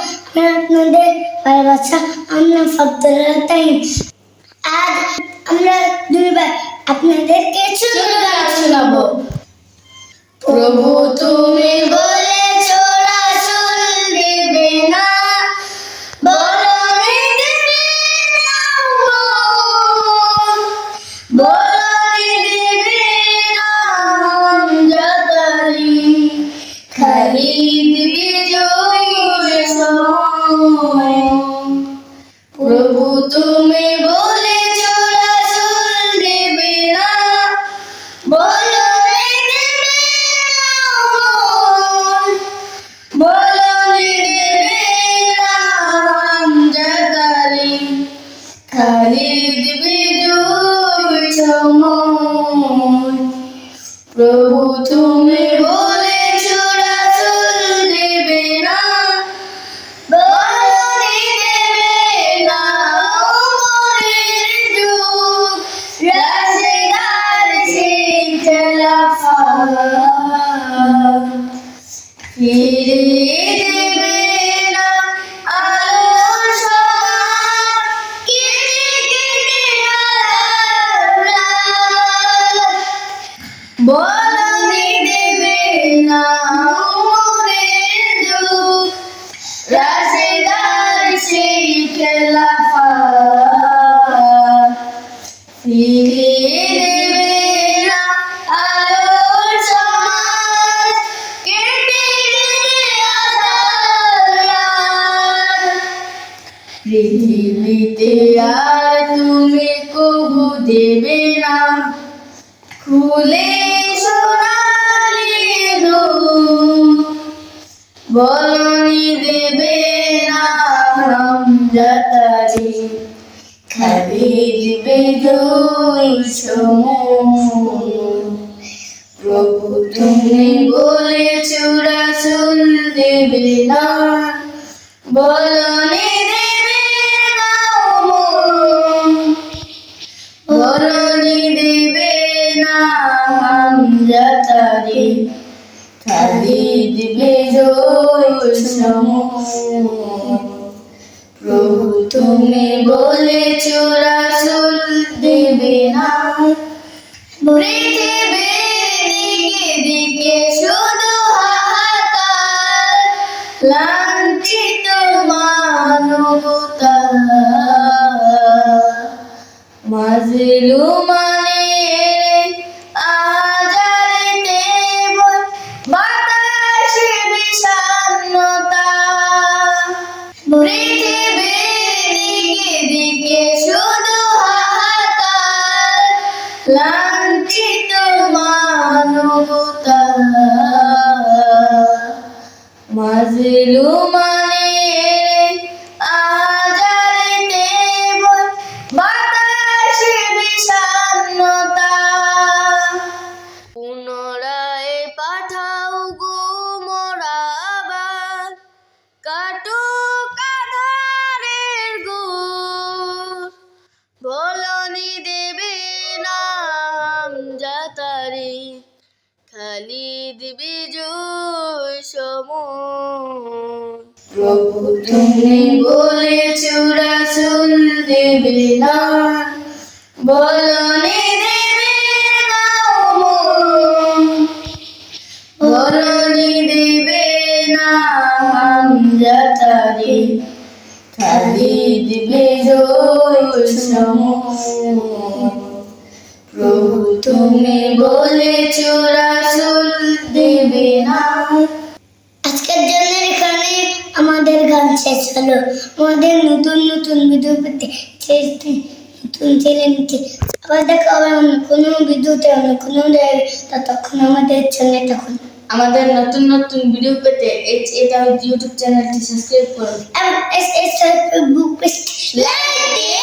আমি আপনাদের ভালোবাসা আমরা ফখরুদ্দিন। আজ আমরা দুই ভাই আপনাদেরকে ছোট গান শোনাবো। প্রভু তুমি বলেছো রাসূল দেবে না, বলনি দেবে না, বলনি দেবে না জাতারি, খালিদ বিজয়ীর সময়। প্রভু তুমি বলেছো রাসূল দেবে না, বলনি দেবে না, বলনি দেবে না জাতারি, খালিদ বিজয়ীর সময়। প্রভু তুমি বলেছো রাসূল দেবে না, বলনি দেবে না ওমরের যুগ, রাশেদার সেই খেলাফত। ফিরিয়ে দেবে না আলোর সমাজ, কেটে কেটে আলোর রাত। বলনি দেবে না ওমরের যুগ, রাশেদার সেই খেলাফত। ফিরিয়ে দেবে না আলোর সমাজ, কেটে কেটে আঁধার রাত। পৃথিবীতে আর তুমি কবু দেবে না খুলে সোনালি নূর, বলনি দেবে না জাতারি, খালিদ বিজয়ীর সময়। প্রভু তুমি বলেছো রাসূল দেবে না, বলনি দেবে না বলনি দেবে না জাতারি, খালিদ বিজয়ীর সময়। প্রভু তুমি বলেছো রাসূল দেবে না, পৃথিবীর দিকে দিকে শুধু হাহাকার, লাঞ্ছিত মানবতা, মাজলুমানের আজারিতে বাতাসে বিষণ্ণতা। পৃথিবীর দিকে দিকে শুধু হাহাকার, লাঞ্ছিত মানবতা, মাজলুমানের আজারিতে বাতাসে বিষণ্ণতা। পুনরায় পাঠাও গো মোরা আবার, কাটুক আঁধারের ঘোর, বলনি দেবে না জাতারি, খালিদ বিজয়ীর সময়। প্রভু তুমি বলেছো রাসূল দেবে না, বলনি দেবে না বলনি দেবে না জাতারি, খালিদ বিজয়ীর সময়। প্রভু তুমি বলেছো রাসূল দেবে না। আজকের জন্য এখানে আমাদের গান শেষ হলো। আমাদের নতুন নতুন ভিডিও পেতে নতুন চ্যানেলটি আবার দেখা হবে অন্য কোনো ভিডিওতে, অন্য কোনো জায়গায়। ততক্ষণ আমাদের চ্যানেলটা খুলুন। আমাদের নতুন নতুন ভিডিও পেতে এটা ইউটিউব চ্যানেলটি সাবস্ক্রাইব করুন এবং ফেসবুক পেজটি লাইক দিয়ে